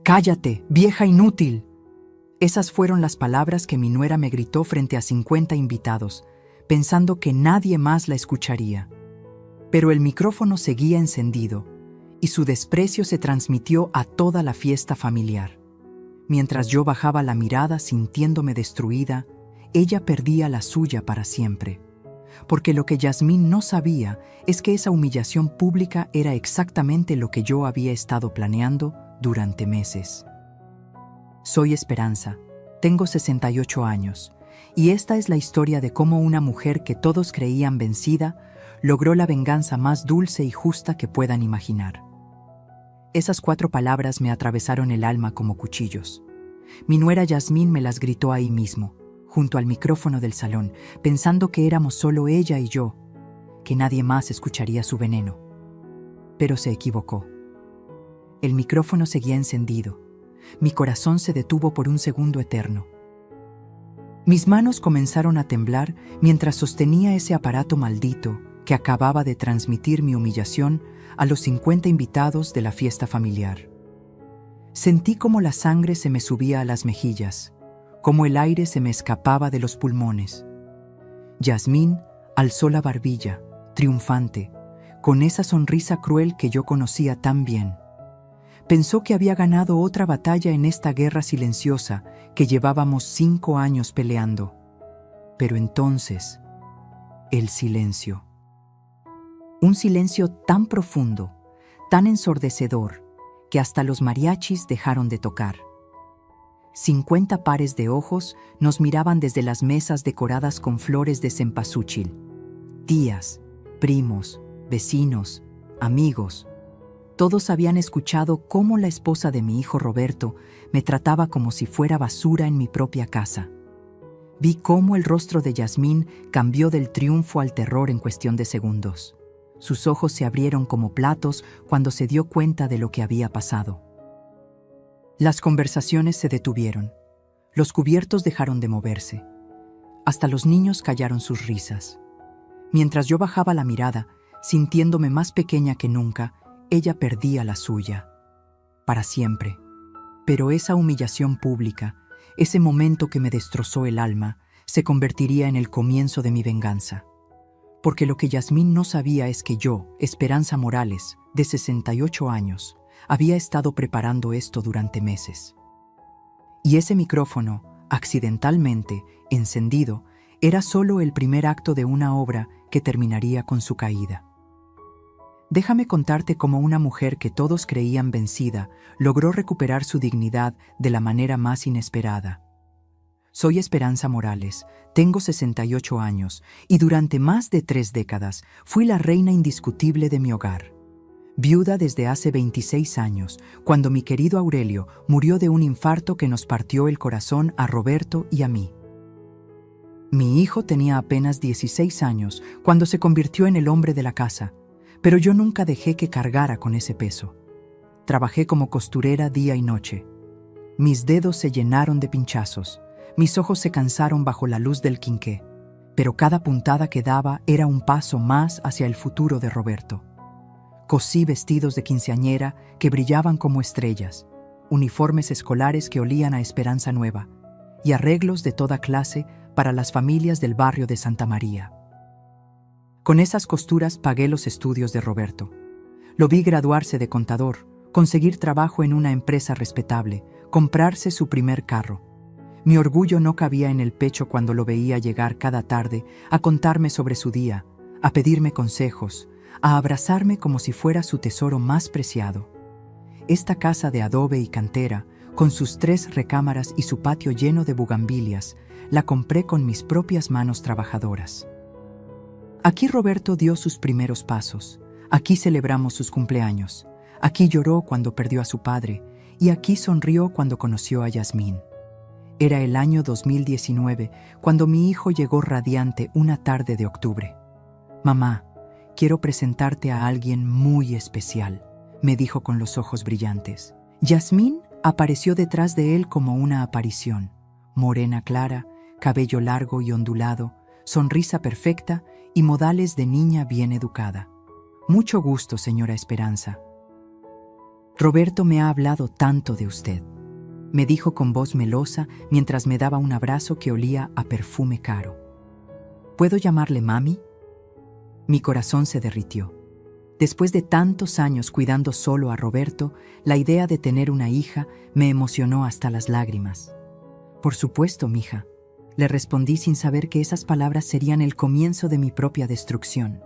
«¡Cállate, vieja inútil!». Esas fueron las palabras que mi nuera me gritó frente a 50 invitados, pensando que nadie más la escucharía. Pero el micrófono seguía encendido, y su desprecio se transmitió a toda la fiesta familiar. Mientras yo bajaba la mirada sintiéndome destruida, ella perdía la suya para siempre. Porque lo que Yasmín no sabía es que esa humillación pública era exactamente lo que yo había estado planeando durante meses. Soy Esperanza, tengo 68 años, y esta es la historia de cómo una mujer que todos creían vencida logró la venganza más dulce y justa que puedan imaginar. Esas 4 palabras me atravesaron el alma como cuchillos. Mi nuera Yasmín me las gritó ahí mismo, junto al micrófono del salón, pensando que éramos solo ella y yo, que nadie más escucharía su veneno. Pero se equivocó. El micrófono seguía encendido. Mi corazón se detuvo por un segundo eterno. Mis manos comenzaron a temblar mientras sostenía ese aparato maldito que acababa de transmitir mi humillación a los 50 invitados de la fiesta familiar. Sentí como la sangre se me subía a las mejillas, como el aire se me escapaba de los pulmones. Yasmín alzó la barbilla, triunfante, con esa sonrisa cruel que yo conocía tan bien. Pensó que había ganado otra batalla en esta guerra silenciosa que llevábamos 5 años peleando. Pero entonces, el silencio. Un silencio tan profundo, tan ensordecedor, que hasta los mariachis dejaron de tocar. 50 pares de ojos nos miraban desde las mesas decoradas con flores de cempasúchil. Tías, primos, vecinos, amigos. Todos habían escuchado cómo la esposa de mi hijo Roberto me trataba como si fuera basura en mi propia casa. Vi cómo el rostro de Yasmín cambió del triunfo al terror en cuestión de segundos. Sus ojos se abrieron como platos cuando se dio cuenta de lo que había pasado. Las conversaciones se detuvieron. Los cubiertos dejaron de moverse. Hasta los niños callaron sus risas. Mientras yo bajaba la mirada, sintiéndome más pequeña que nunca, ella perdía la suya. Para siempre. Pero esa humillación pública, ese momento que me destrozó el alma, se convertiría en el comienzo de mi venganza. Porque lo que Yasmín no sabía es que yo, Esperanza Morales, de 68 años, había estado preparando esto durante meses. Y ese micrófono, accidentalmente, encendido, era solo el primer acto de una obra que terminaría con su caída. Déjame contarte cómo una mujer que todos creían vencida logró recuperar su dignidad de la manera más inesperada. Soy Esperanza Morales, tengo 68 años y durante más de 3 décadas fui la reina indiscutible de mi hogar. Viuda desde hace 26 años, cuando mi querido Aurelio murió de un infarto que nos partió el corazón a Roberto y a mí. Mi hijo tenía apenas 16 años cuando se convirtió en el hombre de la casa, pero yo nunca dejé que cargara con ese peso. Trabajé como costurera día y noche. Mis dedos se llenaron de pinchazos, mis ojos se cansaron bajo la luz del quinqué, pero cada puntada que daba era un paso más hacia el futuro de Roberto. Cosí vestidos de quinceañera que brillaban como estrellas, uniformes escolares que olían a esperanza nueva y arreglos de toda clase para las familias del barrio de Santa María. Con esas costuras pagué los estudios de Roberto. Lo vi graduarse de contador, conseguir trabajo en una empresa respetable, comprarse su primer carro. Mi orgullo no cabía en el pecho cuando lo veía llegar cada tarde a contarme sobre su día, a pedirme consejos, a abrazarme como si fuera su tesoro más preciado. Esta casa de adobe y cantera, con sus 3 recámaras y su patio lleno de bugambilias, la compré con mis propias manos trabajadoras. Aquí Roberto dio sus primeros pasos, aquí celebramos sus cumpleaños, aquí lloró cuando perdió a su padre y aquí sonrió cuando conoció a Yasmín. Era el año 2019 cuando mi hijo llegó radiante una tarde de octubre. «Mamá, quiero presentarte a alguien muy especial», me dijo con los ojos brillantes. Yasmín apareció detrás de él como una aparición. Morena clara, cabello largo y ondulado, sonrisa perfecta y modales de niña bien educada. «Mucho gusto, señora Esperanza». Roberto me ha hablado tanto de usted, me dijo con voz melosa mientras me daba un abrazo que olía a perfume caro. ¿Puedo llamarle mami? Mi corazón se derritió. Después de tantos años cuidando solo a Roberto, la idea de tener una hija me emocionó hasta las lágrimas. Por supuesto, mija, le respondí sin saber que esas palabras serían el comienzo de mi propia destrucción.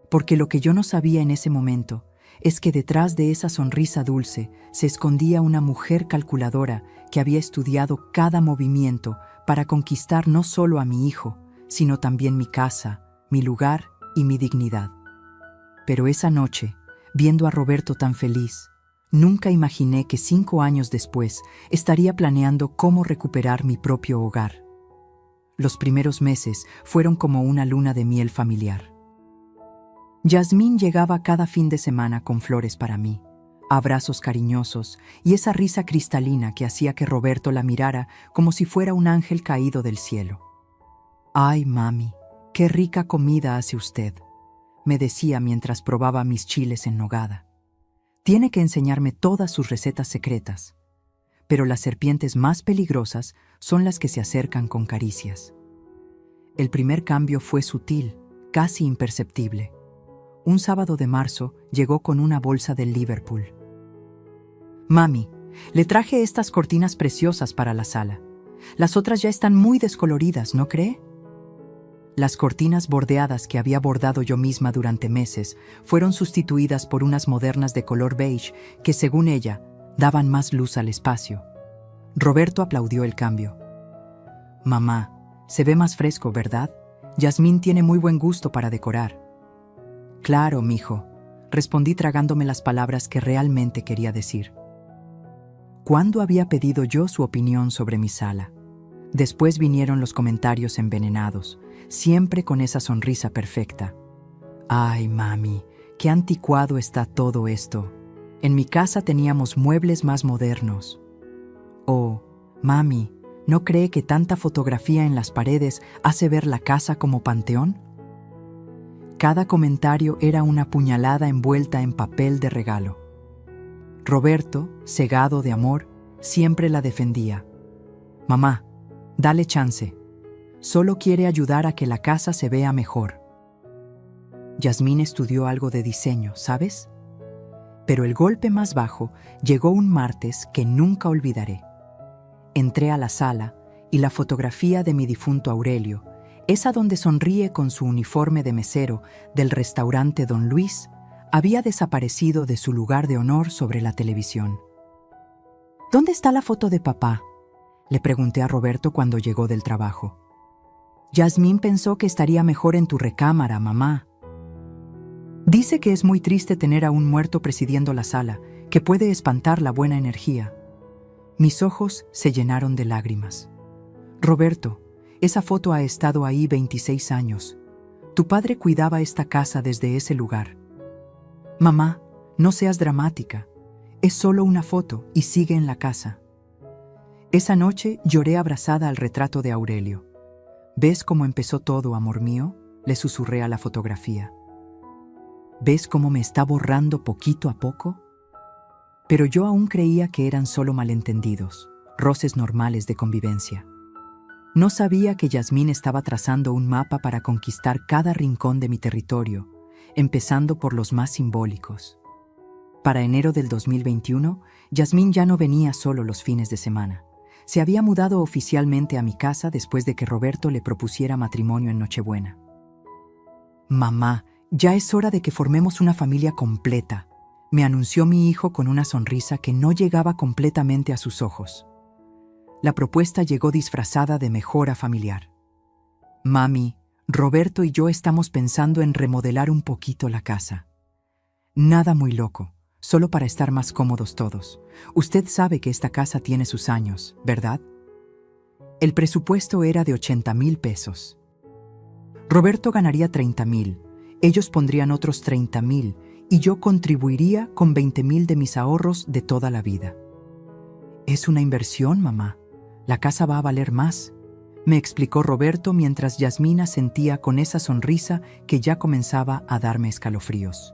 Porque lo que yo no sabía en ese momento es que detrás de esa sonrisa dulce se escondía una mujer calculadora que había estudiado cada movimiento para conquistar no solo a mi hijo, sino también mi casa, mi lugar y mi dignidad. Pero esa noche, viendo a Roberto tan feliz, nunca imaginé que 5 años después estaría planeando cómo recuperar mi propio hogar. Los primeros meses fueron como una luna de miel familiar. Yasmín llegaba cada fin de semana con flores para mí, abrazos cariñosos y esa risa cristalina que hacía que Roberto la mirara como si fuera un ángel caído del cielo. «Ay, mami, qué rica comida hace usted», me decía mientras probaba mis chiles en nogada. Tiene que enseñarme todas sus recetas secretas, pero las serpientes más peligrosas son las que se acercan con caricias. El primer cambio fue sutil, casi imperceptible. Un sábado de marzo llegó con una bolsa del Liverpool. «Mami, le traje estas cortinas preciosas para la sala. Las otras ya están muy descoloridas, ¿no cree?». Las cortinas bordeadas que había bordado yo misma durante meses fueron sustituidas por unas modernas de color beige que, según ella, daban más luz al espacio. Roberto aplaudió el cambio. «Mamá, se ve más fresco, ¿verdad? Yasmín tiene muy buen gusto para decorar». «Claro, mijo», respondí tragándome las palabras que realmente quería decir. ¿Cuándo había pedido yo su opinión sobre mi sala? Después vinieron los comentarios envenenados, siempre con esa sonrisa perfecta. «Ay, mami, qué anticuado está todo esto. En mi casa teníamos muebles más modernos». «Oh, mami, ¿no cree que tanta fotografía en las paredes hace ver la casa como panteón?». Cada comentario era una puñalada envuelta en papel de regalo. Roberto, cegado de amor, siempre la defendía. «Mamá, dale chance. Solo quiere ayudar a que la casa se vea mejor». Yasmín estudió algo de diseño, ¿sabes? Pero el golpe más bajo llegó un martes que nunca olvidaré. Entré a la sala y la fotografía de mi difunto Aurelio, esa donde sonríe con su uniforme de mesero del restaurante Don Luis, había desaparecido de su lugar de honor sobre la televisión. «¿Dónde está la foto de papá?», le pregunté a Roberto cuando llegó del trabajo. «Yasmín pensó que estaría mejor en tu recámara, mamá. Dice que es muy triste tener a un muerto presidiendo la sala, que puede espantar la buena energía». Mis ojos se llenaron de lágrimas. «Roberto, esa foto ha estado ahí 26 años. Tu padre cuidaba esta casa desde ese lugar». «Mamá, no seas dramática. Es solo una foto y sigue en la casa». Esa noche lloré abrazada al retrato de Aurelio. «¿Ves cómo empezó todo, amor mío?», le susurré a la fotografía. «¿Ves cómo me está borrando poquito a poco?». Pero yo aún creía que eran solo malentendidos, roces normales de convivencia. No sabía que Yasmín estaba trazando un mapa para conquistar cada rincón de mi territorio, empezando por los más simbólicos. Para enero del 2021, Yasmín ya no venía solo los fines de semana. Se había mudado oficialmente a mi casa después de que Roberto le propusiera matrimonio en Nochebuena. «Mamá, ya es hora de que formemos una familia completa», me anunció mi hijo con una sonrisa que no llegaba completamente a sus ojos. La propuesta llegó disfrazada de mejora familiar. «Mami, Roberto y yo estamos pensando en remodelar un poquito la casa. Nada muy loco, solo para estar más cómodos todos. Usted sabe que esta casa tiene sus años, ¿verdad?». El presupuesto era de 80,000 pesos. Roberto ganaría 30,000, ellos pondrían otros 30,000 y yo contribuiría con 20,000 de mis ahorros de toda la vida. «Es una inversión, mamá. La casa va a valer más», me explicó Roberto mientras Yasmina sentía con esa sonrisa que ya comenzaba a darme escalofríos.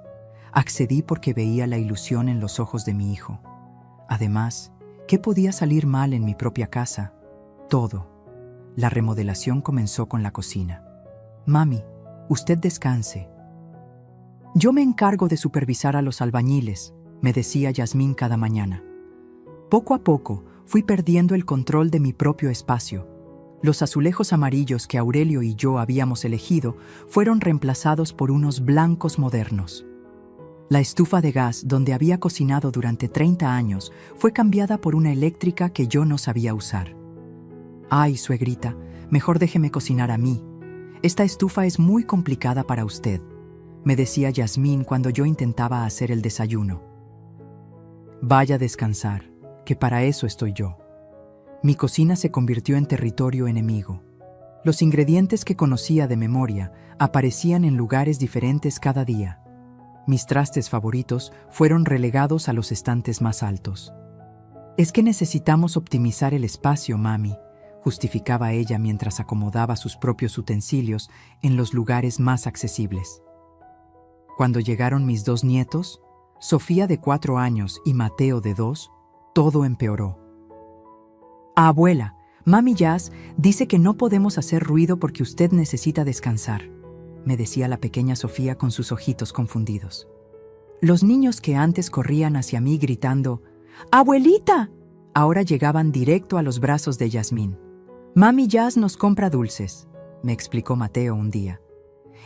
Accedí porque veía la ilusión en los ojos de mi hijo. Además, ¿qué podía salir mal en mi propia casa? Todo. La remodelación comenzó con la cocina. Mami, usted descanse. Yo me encargo de supervisar a los albañiles, me decía Yasmín cada mañana. Poco a poco fui perdiendo el control de mi propio espacio. Los azulejos amarillos que Aurelio y yo habíamos elegido fueron reemplazados por unos blancos modernos. La estufa de gas donde había cocinado durante 30 años fue cambiada por una eléctrica que yo no sabía usar. Ay, suegrita, mejor déjeme cocinar a mí. Esta estufa es muy complicada para usted, me decía Yasmín cuando yo intentaba hacer el desayuno. Vaya a descansar, que para eso estoy yo. Mi cocina se convirtió en territorio enemigo. Los ingredientes que conocía de memoria aparecían en lugares diferentes cada día. Mis trastes favoritos fueron relegados a los estantes más altos. Es que necesitamos optimizar el espacio, mami, justificaba ella mientras acomodaba sus propios utensilios en los lugares más accesibles. Cuando llegaron mis 2 nietos, Sofía de 4 años y Mateo de 2, todo empeoró. Abuela, Mami Jazz dice que no podemos hacer ruido porque usted necesita descansar, me decía la pequeña Sofía con sus ojitos confundidos. Los niños que antes corrían hacia mí gritando ¡Abuelita!, ahora llegaban directo a los brazos de Yasmín. Mami Jazz nos compra dulces, me explicó Mateo un día,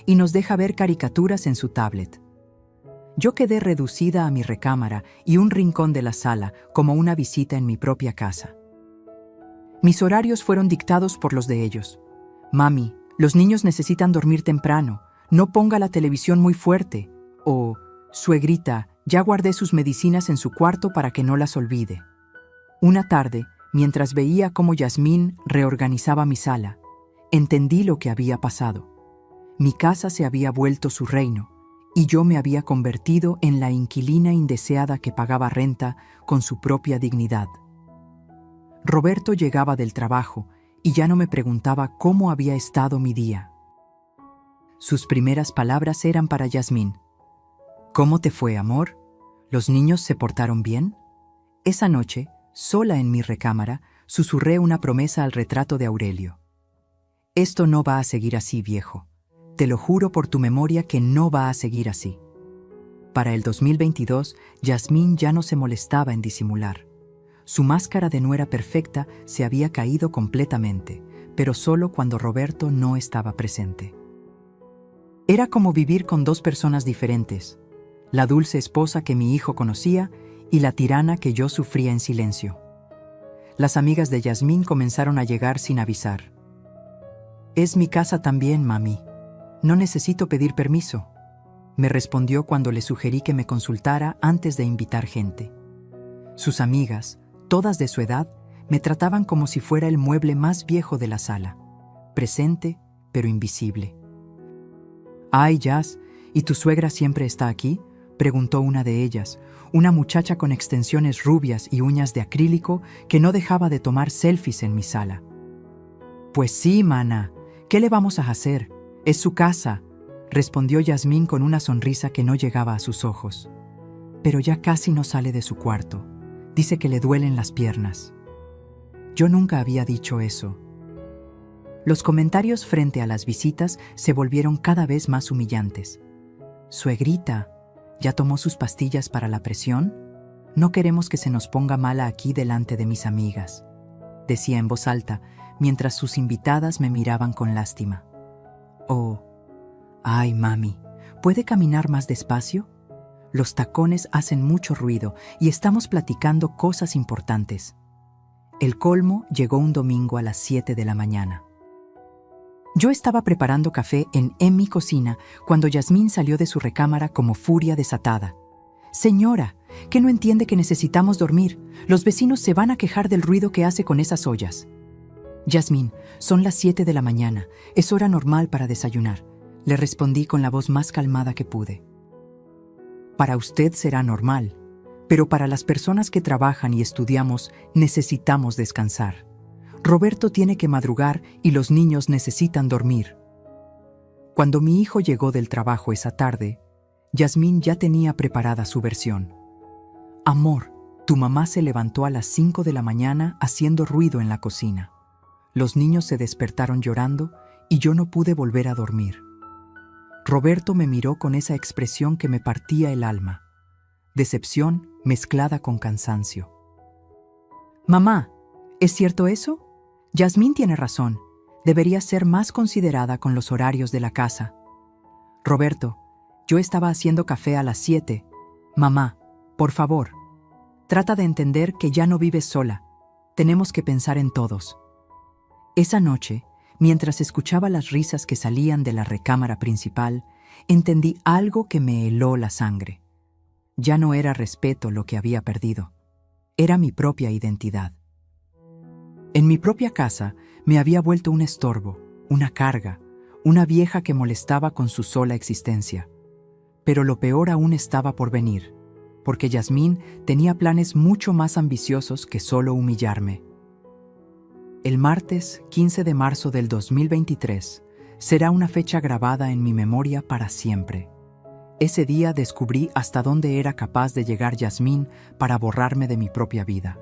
y nos deja ver caricaturas en su tablet. Yo quedé reducida a mi recámara y un rincón de la sala como una visita en mi propia casa. Mis horarios fueron dictados por los de ellos. Mami, los niños necesitan dormir temprano, no ponga la televisión muy fuerte. O, suegrita, ya guardé sus medicinas en su cuarto para que no las olvide. Una tarde, mientras veía cómo Yasmín reorganizaba mi sala, entendí lo que había pasado. Mi casa se había vuelto su reino, y yo me había convertido en la inquilina indeseada que pagaba renta con su propia dignidad. Roberto llegaba del trabajo y ya no me preguntaba cómo había estado mi día. Sus primeras palabras eran para Yasmín. ¿Cómo te fue, amor? ¿Los niños se portaron bien? Esa noche, sola en mi recámara, susurré una promesa al retrato de Aurelio. Esto no va a seguir así, viejo. Te lo juro por tu memoria que no va a seguir así. Para el 2022, Yasmín ya no se molestaba en disimular. Su máscara de nuera perfecta se había caído completamente, pero solo cuando Roberto no estaba presente. Era como vivir con 2 personas diferentes, la dulce esposa que mi hijo conocía y la tirana que yo sufría en silencio. Las amigas de Yasmín comenzaron a llegar sin avisar. «Es mi casa también, mami. No necesito pedir permiso», me respondió cuando le sugerí que me consultara antes de invitar gente. Sus amigas, todas de su edad, me trataban como si fuera el mueble más viejo de la sala, presente pero invisible. «Ay, Jazz, ¿y tu suegra siempre está aquí?», preguntó una de ellas, una muchacha con extensiones rubias y uñas de acrílico que no dejaba de tomar selfies en mi sala. «Pues sí, mana, ¿qué le vamos a hacer? Es su casa», respondió Yasmín con una sonrisa que no llegaba a sus ojos. Pero ya casi no sale de su cuarto. Dice que le duelen las piernas. Yo nunca había dicho eso. Los comentarios frente a las visitas se volvieron cada vez más humillantes. «Suegrita, ¿ya tomó sus pastillas para la presión? No queremos que se nos ponga mala aquí delante de mis amigas», decía en voz alta, mientras sus invitadas me miraban con lástima. «Oh, ay, mami, ¿puede caminar más despacio? Los tacones hacen mucho ruido y estamos platicando cosas importantes». El colmo llegó un domingo a las 7 de la mañana. Yo estaba preparando café en mi cocina cuando Yasmín salió de su recámara como furia desatada. «Señora, ¿qué no entiende que necesitamos dormir? Los vecinos se van a quejar del ruido que hace con esas ollas». «Yasmín, son las 7 de la mañana, es hora normal para desayunar», le respondí con la voz más calmada que pude. «Para usted será normal, pero para las personas que trabajan y estudiamos necesitamos descansar. Roberto tiene que madrugar y los niños necesitan dormir». Cuando mi hijo llegó del trabajo esa tarde, Yasmín ya tenía preparada su versión. Amor, tu mamá se levantó a las 5 de la mañana haciendo ruido en la cocina. Los niños se despertaron llorando y yo no pude volver a dormir. Roberto me miró con esa expresión que me partía el alma. Decepción mezclada con cansancio. Mamá, ¿es cierto eso? Yasmín tiene razón. Debería ser más considerada con los horarios de la casa. Roberto, yo estaba haciendo café a las 7. Mamá, por favor, trata de entender que ya no vives sola. Tenemos que pensar en todos. Esa noche, mientras escuchaba las risas que salían de la recámara principal, entendí algo que me heló la sangre. Ya no era respeto lo que había perdido. Era mi propia identidad. En mi propia casa me había vuelto un estorbo, una carga, una vieja que molestaba con su sola existencia. Pero lo peor aún estaba por venir, porque Yasmín tenía planes mucho más ambiciosos que solo humillarme. El martes 15 de marzo del 2023 será una fecha grabada en mi memoria para siempre. Ese día descubrí hasta dónde era capaz de llegar Yasmín para borrarme de mi propia vida.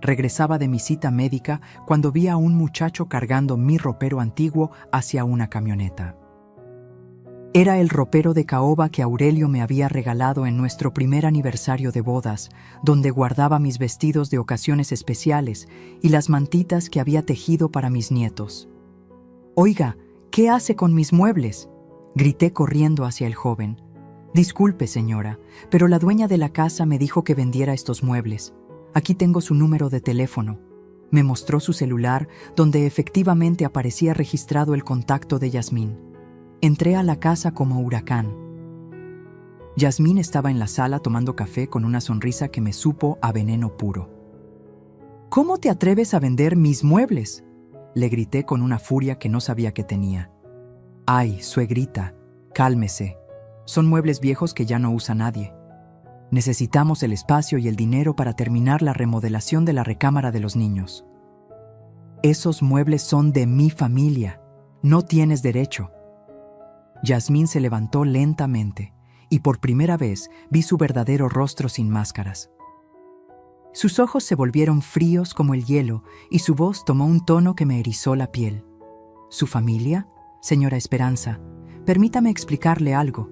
Regresaba de mi cita médica cuando vi a un muchacho cargando mi ropero antiguo hacia una camioneta. Era el ropero de caoba que Aurelio me había regalado en nuestro primer aniversario de bodas, donde guardaba mis vestidos de ocasiones especiales y las mantitas que había tejido para mis nietos. «Oiga, ¿qué hace con mis muebles?», grité corriendo hacia el joven. «Disculpe, señora, pero la dueña de la casa me dijo que vendiera estos muebles. Aquí tengo su número de teléfono». Me mostró su celular, donde efectivamente aparecía registrado el contacto de Yasmín. Entré a la casa como huracán. Yasmín estaba en la sala tomando café con una sonrisa que me supo a veneno puro. «¿Cómo te atreves a vender mis muebles?», le grité con una furia que no sabía que tenía. «Ay, suegrita, cálmese. Son muebles viejos que ya no usa nadie. Necesitamos el espacio y el dinero para terminar la remodelación de la recámara de los niños. Esos muebles son de mi familia. No tienes derecho». Yasmín se levantó lentamente y por primera vez vi su verdadero rostro sin máscaras. Sus ojos se volvieron fríos como el hielo y su voz tomó un tono que me erizó la piel. ¿Su familia? Señora Esperanza, permítame explicarle algo.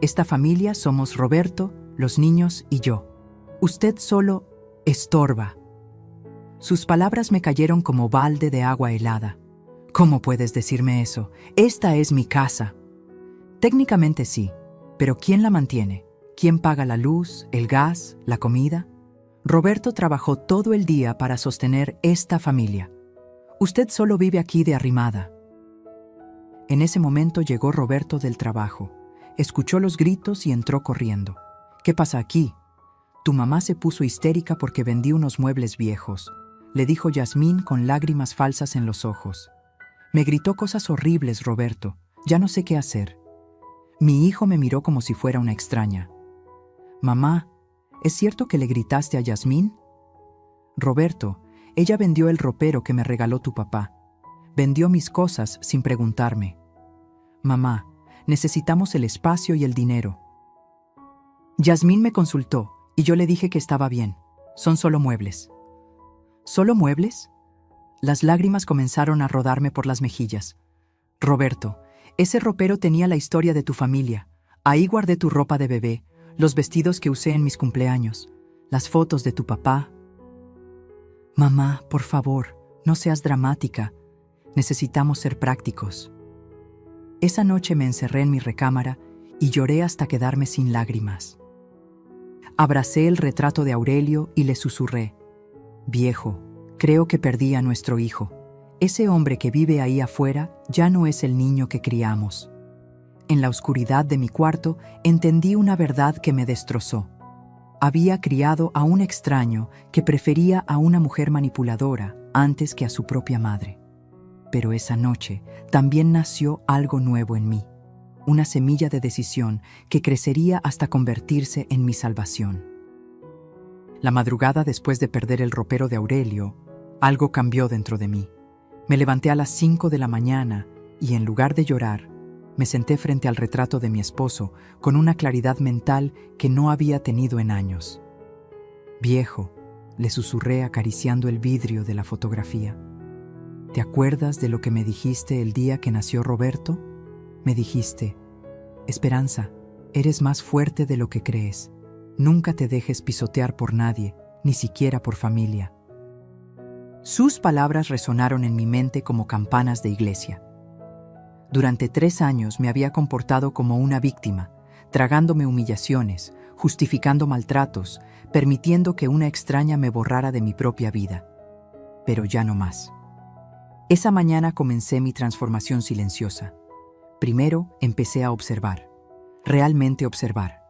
Esta familia somos Roberto, los niños y yo. Usted solo estorba. Sus palabras me cayeron como balde de agua helada. ¿Cómo puedes decirme eso? Esta es mi casa. Técnicamente sí, pero ¿quién la mantiene? ¿Quién paga la luz, el gas, la comida? Roberto trabajó todo el día para sostener esta familia. Usted solo vive aquí de arrimada. En ese momento llegó Roberto del trabajo. Escuchó los gritos y entró corriendo. «¿Qué pasa aquí?» «Tu mamá se puso histérica porque vendí unos muebles viejos», le dijo Yasmín con lágrimas falsas en los ojos. «Me gritó cosas horribles, Roberto. Ya no sé qué hacer». Mi hijo me miró como si fuera una extraña. «Mamá, ¿es cierto que le gritaste a Yasmín?» «Roberto, ella vendió el ropero que me regaló tu papá. Vendió mis cosas sin preguntarme». «Mamá, necesitamos el espacio y el dinero». Yasmín me consultó y yo le dije que estaba bien. Son solo muebles. ¿Solo muebles? Las lágrimas comenzaron a rodarme por las mejillas. «Roberto, ese ropero tenía la historia de tu familia. Ahí guardé tu ropa de bebé, los vestidos que usé en mis cumpleaños, las fotos de tu papá». «Mamá, por favor, no seas dramática. Necesitamos ser prácticos». Esa noche me encerré en mi recámara y lloré hasta quedarme sin lágrimas. Abracé el retrato de Aurelio y le susurré: «Viejo, creo que perdí a nuestro hijo. Ese hombre que vive ahí afuera ya no es el niño que criamos». En la oscuridad de mi cuarto entendí una verdad que me destrozó. Había criado a un extraño que prefería a una mujer manipuladora antes que a su propia madre. Pero esa noche también nació algo nuevo en mí, una semilla de decisión que crecería hasta convertirse en mi salvación. La madrugada después de perder el ropero de Aurelio, algo cambió dentro de mí. Me levanté a las 5 de la mañana y en lugar de llorar, Me senté frente al retrato de mi esposo con una claridad mental que no había tenido en años. «Viejo», le susurré acariciando el vidrio de la fotografía. «¿Te acuerdas de lo que me dijiste el día que nació Roberto? Me dijiste, Esperanza, eres más fuerte de lo que crees. Nunca te dejes pisotear por nadie, ni siquiera por familia». Sus palabras resonaron en mi mente como campanas de iglesia. Durante 3 años me había comportado como una víctima, tragándome humillaciones, justificando maltratos, permitiendo que una extraña me borrara de mi propia vida. Pero ya no más. Esa mañana comencé mi transformación silenciosa. Primero empecé a observar, realmente observar.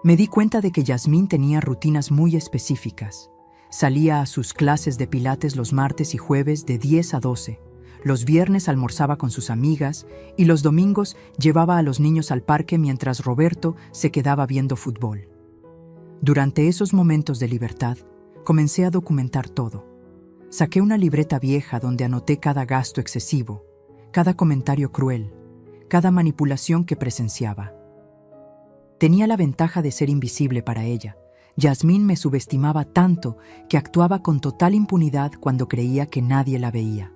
Me di cuenta de que Yasmín tenía rutinas muy específicas. Salía a sus clases de pilates los martes y jueves de 10 a 12. Los viernes almorzaba con sus amigas y los domingos llevaba a los niños al parque mientras Roberto se quedaba viendo fútbol. Durante esos momentos de libertad, comencé a documentar todo. Saqué una libreta vieja donde anoté cada gasto excesivo, cada comentario cruel, cada manipulación que presenciaba. Tenía la ventaja de ser invisible para ella. Yasmín me subestimaba tanto que actuaba con total impunidad cuando creía que nadie la veía.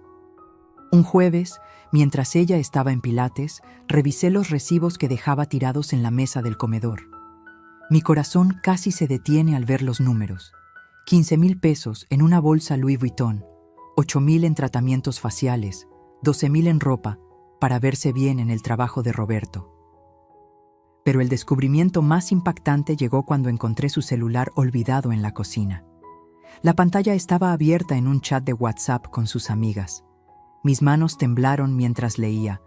Un jueves, mientras ella estaba en pilates, revisé los recibos que dejaba tirados en la mesa del comedor. Mi corazón casi se detiene al ver los números. 15,000 pesos en una bolsa Louis Vuitton, 8,000 en tratamientos faciales, 12,000 en ropa, para verse bien en el trabajo de Roberto. Pero el descubrimiento más impactante llegó cuando encontré su celular olvidado en la cocina. La pantalla estaba abierta en un chat de WhatsApp con sus amigas. Mis manos temblaron mientras leía.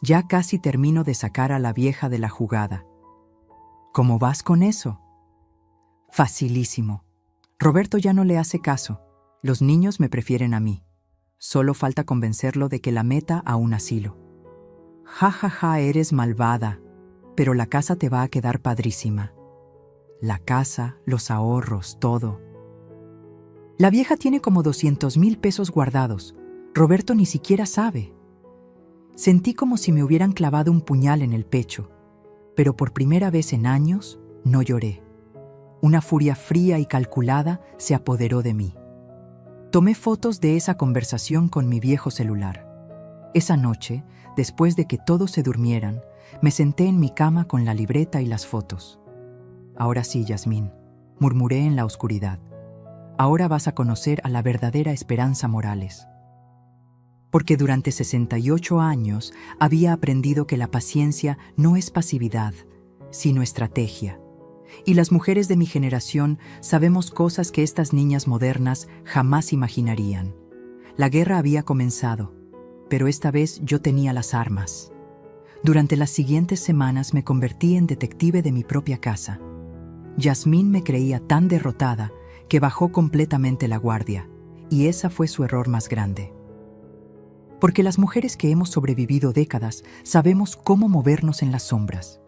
Ya casi termino de sacar a la vieja de la jugada. ¿Cómo vas con eso? Facilísimo. Roberto ya no le hace caso. Los niños me prefieren a mí. Solo falta convencerlo de que la meta a un asilo. Ja, ja, ja, eres malvada. Pero la casa te va a quedar padrísima. La casa, los ahorros, todo. La vieja tiene como 200,000 pesos guardados. Roberto ni siquiera sabe. Sentí como si me hubieran clavado un puñal en el pecho, pero por primera vez en años no lloré. Una furia fría y calculada se apoderó de mí. Tomé fotos de esa conversación con mi viejo celular. Esa noche, después de que todos se durmieran, me senté en mi cama con la libreta y las fotos. «Ahora sí, Yasmín», murmuré en la oscuridad. «Ahora vas a conocer a la verdadera Esperanza Morales». Porque durante 68 años había aprendido que la paciencia no es pasividad, sino estrategia. Y las mujeres de mi generación sabemos cosas que estas niñas modernas jamás imaginarían. La guerra había comenzado, pero esta vez yo tenía las armas. Durante las siguientes semanas me convertí en detective de mi propia casa. Yasmín me creía tan derrotada que bajó completamente la guardia, y esa fue su error más grande. Porque las mujeres que hemos sobrevivido décadas sabemos cómo movernos en las sombras.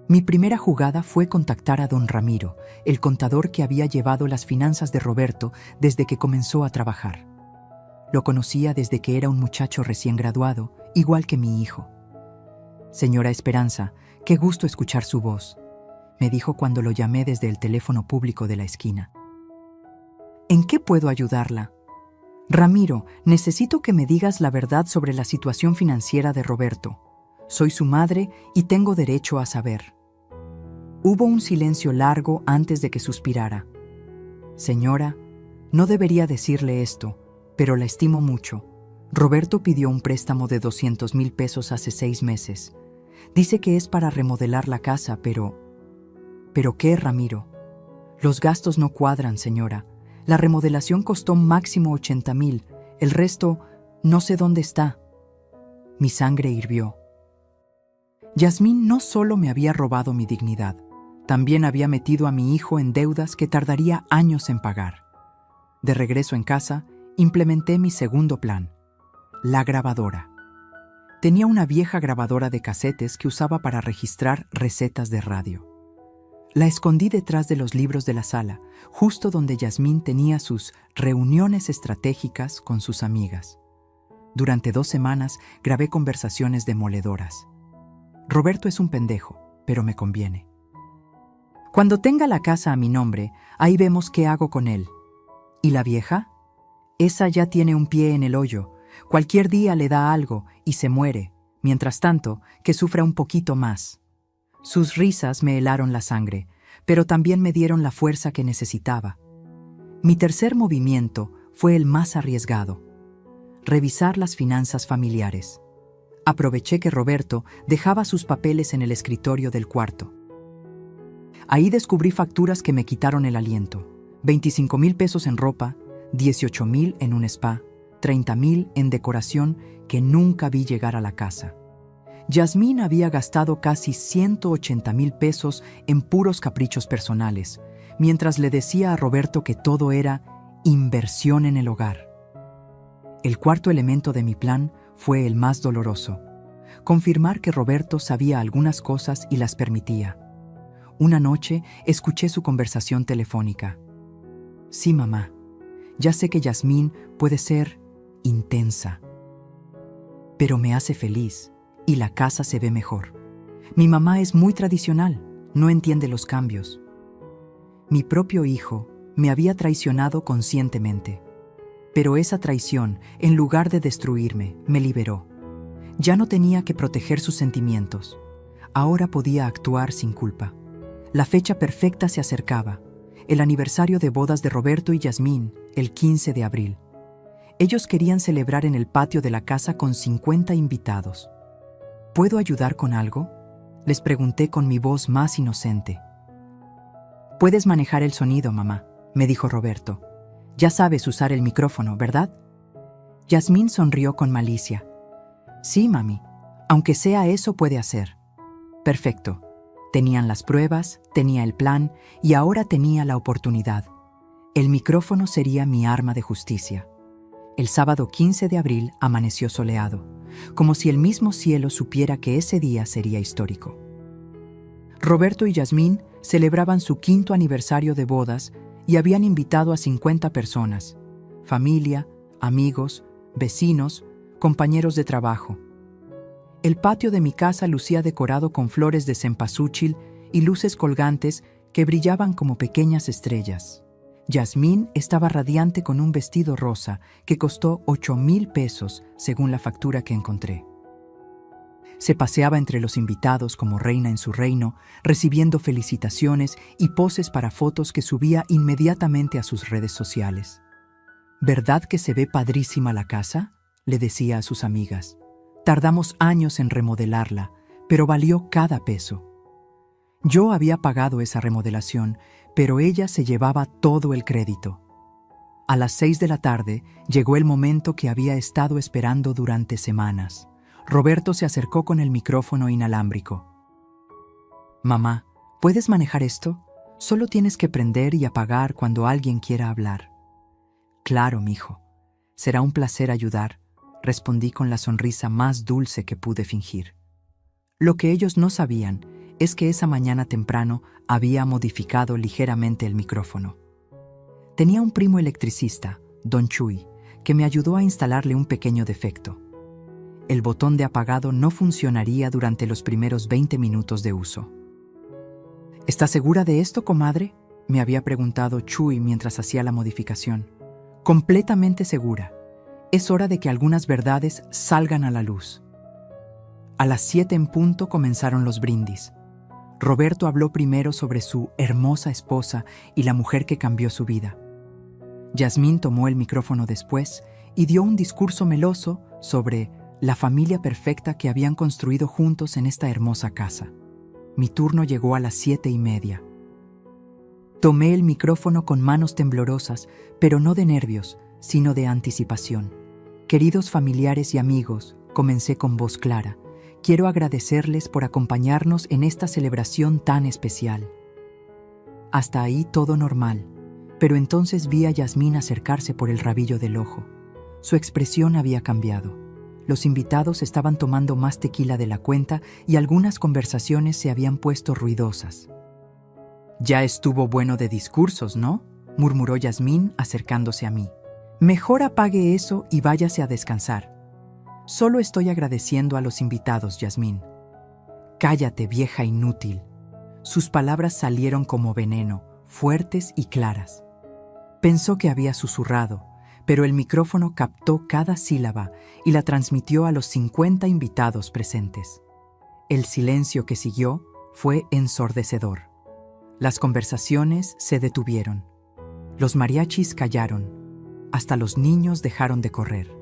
Mi primera jugada fue contactar a don Ramiro, el contador que había llevado las finanzas de Roberto desde que comenzó a trabajar. Lo conocía desde que era un muchacho recién graduado, igual que mi hijo. «Señora Esperanza, qué gusto escuchar su voz», me dijo cuando lo llamé desde el teléfono público de la esquina. «¿En qué puedo ayudarla?» «Ramiro, necesito que me digas la verdad sobre la situación financiera de Roberto. Soy su madre y tengo derecho a saber». Hubo un silencio largo antes de que suspirara. «Señora, no debería decirle esto, pero la estimo mucho. Roberto pidió un préstamo de 200,000 pesos hace 6 meses. Dice que es para remodelar la casa, pero... ¿Pero qué, Ramiro? Los gastos no cuadran, señora. La remodelación costó máximo 80,000. El resto, no sé dónde está». Mi sangre hirvió. Yasmín no solo me había robado mi dignidad, también había metido a mi hijo en deudas que tardaría años en pagar. De regreso en casa, implementé mi segundo plan, la grabadora. Tenía una vieja grabadora de casetes que usaba para registrar recetas de radio. La escondí detrás de los libros de la sala, justo donde Yasmín tenía sus reuniones estratégicas con sus amigas. Durante 2 semanas grabé conversaciones demoledoras. Roberto es un pendejo, pero me conviene. Cuando tenga la casa a mi nombre, ahí vemos qué hago con él. ¿Y la vieja? Esa ya tiene un pie en el hoyo. Cualquier día le da algo y se muere. Mientras tanto, que sufra un poquito más. Sus risas me helaron la sangre, pero también me dieron la fuerza que necesitaba. Mi tercer movimiento fue el más arriesgado: revisar las finanzas familiares. Aproveché que Roberto dejaba sus papeles en el escritorio del cuarto. Ahí descubrí facturas que me quitaron el aliento: 25,000 pesos en ropa, 18,000 en un spa, 30,000 en decoración que nunca vi llegar a la casa. Yasmín había gastado casi 180,000 pesos en puros caprichos personales, mientras le decía a Roberto que todo era inversión en el hogar. El cuarto elemento de mi plan fue el más doloroso: confirmar que Roberto sabía algunas cosas y las permitía. Una noche escuché su conversación telefónica. Sí, mamá, ya sé que Yasmín puede ser intensa, pero me hace feliz y la casa se ve mejor. Mi mamá es muy tradicional, no entiende los cambios. Mi propio hijo me había traicionado conscientemente, pero esa traición, en lugar de destruirme, me liberó. Ya no tenía que proteger sus sentimientos. Ahora podía actuar sin culpa. La fecha perfecta se acercaba: el aniversario de bodas de Roberto y Yasmín, el 15 de abril. Ellos querían celebrar en el patio de la casa con 50 invitados. ¿Puedo ayudar con algo?, les pregunté con mi voz más inocente. Puedes manejar el sonido, mamá, me dijo Roberto. Ya sabes usar el micrófono, ¿verdad? Yasmín sonrió con malicia. Sí, mami, aunque sea eso puede hacer. Perfecto. Tenían las pruebas, tenía el plan y ahora tenía la oportunidad. El micrófono sería mi arma de justicia. El sábado 15 de abril amaneció soleado, como si el mismo cielo supiera que ese día sería histórico. Roberto y Yasmín celebraban su 5º aniversario de bodas y habían invitado a 50 personas: familia, amigos, vecinos, compañeros de trabajo. El patio de mi casa lucía decorado con flores de cempasúchil y luces colgantes que brillaban como pequeñas estrellas. Yasmín estaba radiante con un vestido rosa que costó 8,000 pesos según la factura que encontré. Se paseaba entre los invitados como reina en su reino, recibiendo felicitaciones y poses para fotos que subía inmediatamente a sus redes sociales. ¿Verdad que se ve padrísima la casa?, le decía a sus amigas. Tardamos años en remodelarla, pero valió cada peso. Yo había pagado esa remodelación, pero ella se llevaba todo el crédito. A las 6 de la tarde llegó el momento que había estado esperando durante semanas. Roberto se acercó con el micrófono inalámbrico. Mamá, ¿puedes manejar esto? Solo tienes que prender y apagar cuando alguien quiera hablar. Claro, mijo. Será un placer ayudar, respondí con la sonrisa más dulce que pude fingir. Lo que ellos no sabían es que esa mañana temprano había modificado ligeramente el micrófono. Tenía un primo electricista, Don Chuy, que me ayudó a instalarle un pequeño defecto. El botón de apagado no funcionaría durante los primeros 20 minutos de uso. ¿Estás segura de esto, comadre?, me había preguntado Chuy mientras hacía la modificación. Completamente segura. Es hora de que algunas verdades salgan a la luz. A las 7 en punto comenzaron los brindis. Roberto habló primero sobre su hermosa esposa y la mujer que cambió su vida. Yasmín tomó el micrófono después y dio un discurso meloso sobre la familia perfecta que habían construido juntos en esta hermosa casa. Mi turno llegó a las 7:30. Tomé el micrófono con manos temblorosas, pero no de nervios, sino de anticipación. Queridos familiares y amigos, comencé con voz clara. Quiero agradecerles por acompañarnos en esta celebración tan especial. Hasta ahí todo normal, pero entonces vi a Yasmín acercarse por el rabillo del ojo. Su expresión había cambiado. Los invitados estaban tomando más tequila de la cuenta y algunas conversaciones se habían puesto ruidosas. «Ya estuvo bueno de discursos, ¿no?», murmuró Yasmín acercándose a mí. «Mejor apague eso y váyase a descansar. Solo estoy agradeciendo a los invitados, Yasmín. Cállate, vieja inútil. Sus palabras salieron como veneno, fuertes y claras. Pensó que había susurrado, pero el micrófono captó cada sílaba y la transmitió a los 50 invitados presentes. El silencio que siguió fue ensordecedor. Las conversaciones se detuvieron. Los mariachis callaron. Hasta los niños dejaron de correr.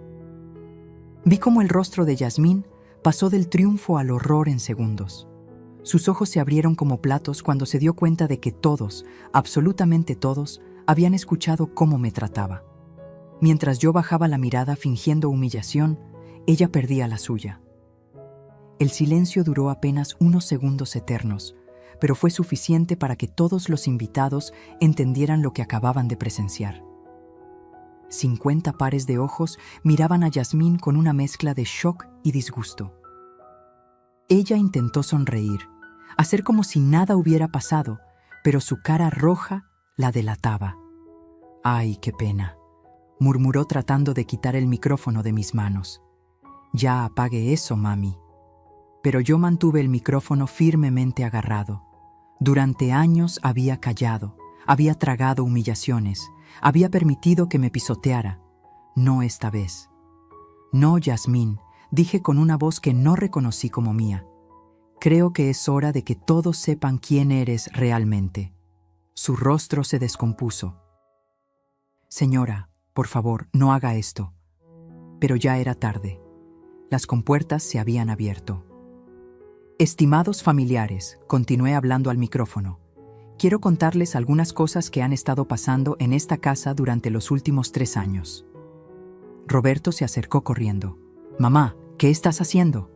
Vi cómo el rostro de Yasmín pasó del triunfo al horror en segundos. Sus ojos se abrieron como platos cuando se dio cuenta de que todos, absolutamente todos, habían escuchado cómo me trataba. Mientras yo bajaba la mirada fingiendo humillación, ella perdía la suya. El silencio duró apenas unos segundos eternos, pero fue suficiente para que todos los invitados entendieran lo que acababan de presenciar. 50 pares de ojos miraban a Yasmín con una mezcla de shock y disgusto. Ella intentó sonreír, hacer como si nada hubiera pasado, pero su cara roja la delataba. «Ay, qué pena», murmuró tratando de quitar el micrófono de mis manos. «Ya apague eso, mami». Pero yo mantuve el micrófono firmemente agarrado. Durante años había callado, había tragado humillaciones, había permitido que me pisoteara. No esta vez. «No, Yasmín», dije con una voz que no reconocí como mía. «Creo que es hora de que todos sepan quién eres realmente». Su rostro se descompuso. «Señora, por favor, no haga esto». Pero ya era tarde. Las compuertas se habían abierto. «Estimados familiares», continué hablando al micrófono, «quiero contarles algunas cosas que han estado pasando en esta casa durante los últimos 3 años». Roberto se acercó corriendo. «Mamá, ¿qué estás haciendo?»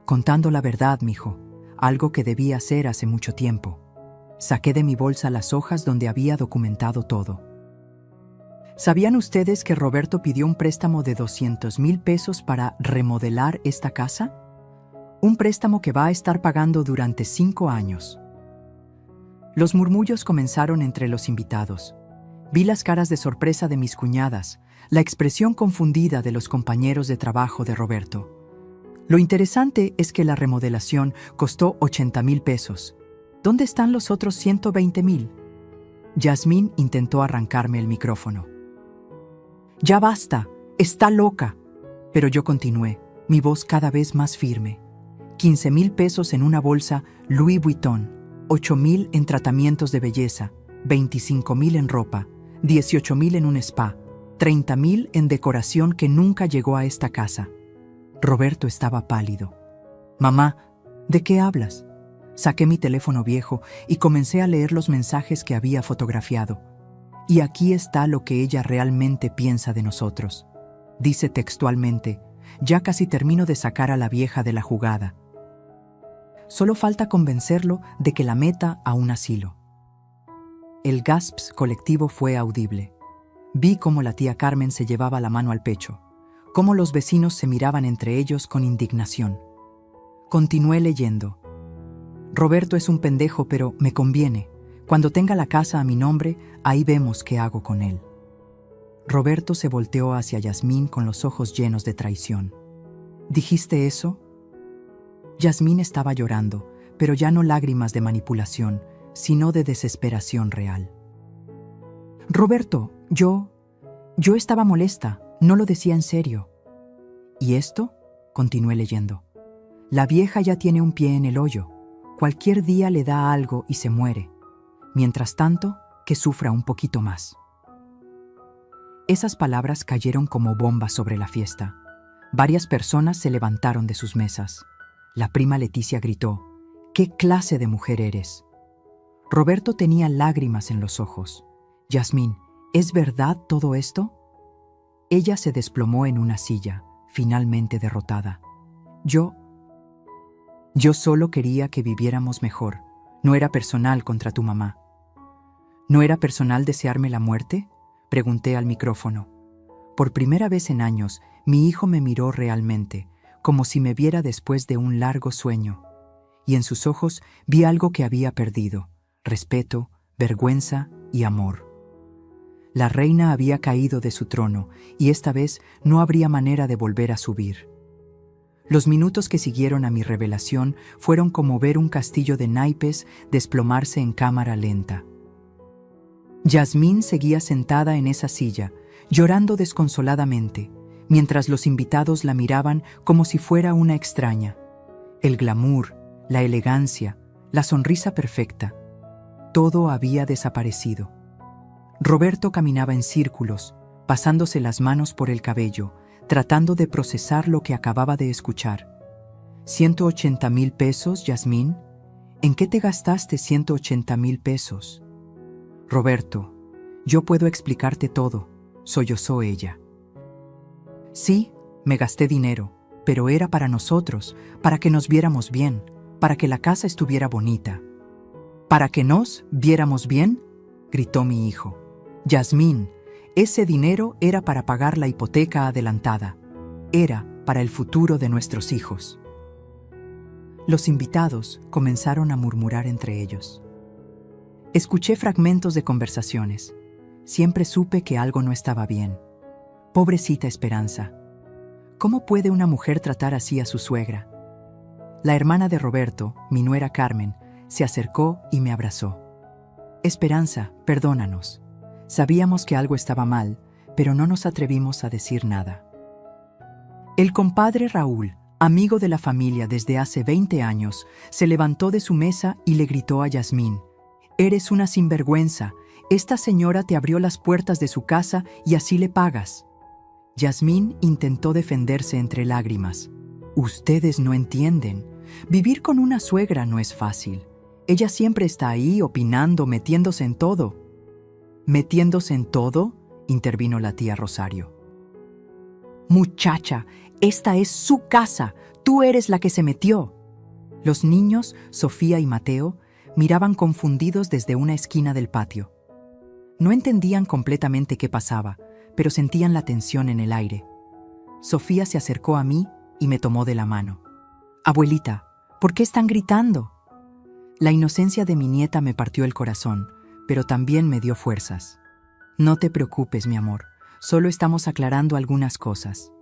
«Contando la verdad, mijo, algo que debí hacer hace mucho tiempo». Saqué de mi bolsa las hojas donde había documentado todo. ¿Sabían ustedes que Roberto pidió un préstamo de 200,000 pesos para remodelar esta casa? Un préstamo que va a estar pagando durante 5 años. Los murmullos comenzaron entre los invitados. Vi las caras de sorpresa de mis cuñadas, la expresión confundida de los compañeros de trabajo de Roberto. Lo interesante es que la remodelación costó 80,000 pesos. ¿Dónde están los otros 120,000? Yasmín intentó arrancarme el micrófono. «Ya basta, está loca». Pero yo continué, mi voz cada vez más firme. 15,000 pesos en una bolsa Louis Vuitton, 8,000 en tratamientos de belleza, 25,000 en ropa, 18,000 en un spa, 30,000 en decoración que nunca llegó a esta casa. Roberto estaba pálido. «Mamá, ¿de qué hablas?» Saqué mi teléfono viejo y comencé a leer los mensajes que había fotografiado. Y aquí está lo que ella realmente piensa de nosotros. Dice textualmente: «Ya casi termino de sacar a la vieja de la jugada. Solo falta convencerlo de que la meta a un asilo». El gasps colectivo fue audible. Vi cómo la tía Carmen se llevaba la mano al pecho, cómo los vecinos se miraban entre ellos con indignación. Continué leyendo. «Roberto es un pendejo, pero me conviene. Cuando tenga la casa a mi nombre, ahí vemos qué hago con él». Roberto se volteó hacia Yasmín con los ojos llenos de traición. «¿Dijiste eso?» Yasmín estaba llorando, pero ya no lágrimas de manipulación, sino de desesperación real. «Roberto, yo estaba molesta, no lo decía en serio». «¿Y esto?», continué leyendo. «La vieja ya tiene un pie en el hoyo. Cualquier día le da algo y se muere. Mientras tanto, que sufra un poquito más». Esas palabras cayeron como bombas sobre la fiesta. Varias personas se levantaron de sus mesas. La prima Leticia gritó: «¿Qué clase de mujer eres?». Roberto tenía lágrimas en los ojos. «Yasmín, ¿es verdad todo esto?». Ella se desplomó en una silla, finalmente derrotada. Yo solo quería que viviéramos mejor. No era personal contra tu mamá». «¿No era personal desearme la muerte?», pregunté al micrófono. Por primera vez en años, mi hijo me miró realmente, como si me viera después de un largo sueño. Y en sus ojos vi algo que había perdido: respeto, vergüenza y amor. La reina había caído de su trono y esta vez no habría manera de volver a subir. Los minutos que siguieron a mi revelación fueron como ver un castillo de naipes desplomarse en cámara lenta. Yasmín seguía sentada en esa silla, llorando desconsoladamente, mientras los invitados la miraban como si fuera una extraña. El glamour, la elegancia, la sonrisa perfecta, todo había desaparecido. Roberto caminaba en círculos, pasándose las manos por el cabello, tratando de procesar lo que acababa de escuchar. ¿180,000 pesos, Yasmín? ¿En qué te gastaste 180,000 pesos? Roberto, yo puedo explicarte todo, sollozó ella. Sí, me gasté dinero, pero era para nosotros, para que nos viéramos bien, para que la casa estuviera bonita. ¿Para que nos viéramos bien?, gritó mi hijo. Yasmín, ese dinero era para pagar la hipoteca adelantada. Era para el futuro de nuestros hijos. Los invitados comenzaron a murmurar entre ellos. Escuché fragmentos de conversaciones. Siempre supe que algo no estaba bien. Pobrecita Esperanza. ¿Cómo puede una mujer tratar así a su suegra? La hermana de Roberto, mi nuera Carmen, se acercó y me abrazó. Esperanza, perdónanos. Sabíamos que algo estaba mal, pero no nos atrevimos a decir nada. El compadre Raúl, amigo de la familia desde hace 20 años, se levantó de su mesa y le gritó a Yasmín: «Eres una sinvergüenza. Esta señora te abrió las puertas de su casa y así le pagas». Yasmín intentó defenderse entre lágrimas. «Ustedes no entienden. Vivir con una suegra no es fácil. Ella siempre está ahí opinando, metiéndose en todo». «¿Metiéndose en todo?», intervino la tía Rosario. «Muchacha, esta es su casa. Tú eres la que se metió». Los niños, Sofía y Mateo, miraban confundidos desde una esquina del patio. No entendían completamente qué pasaba, pero sentían la tensión en el aire. Sofía se acercó a mí y me tomó de la mano. «Abuelita, ¿por qué están gritando?». La inocencia de mi nieta me partió el corazón, pero también me dio fuerzas. «No te preocupes, mi amor, solo estamos aclarando algunas cosas».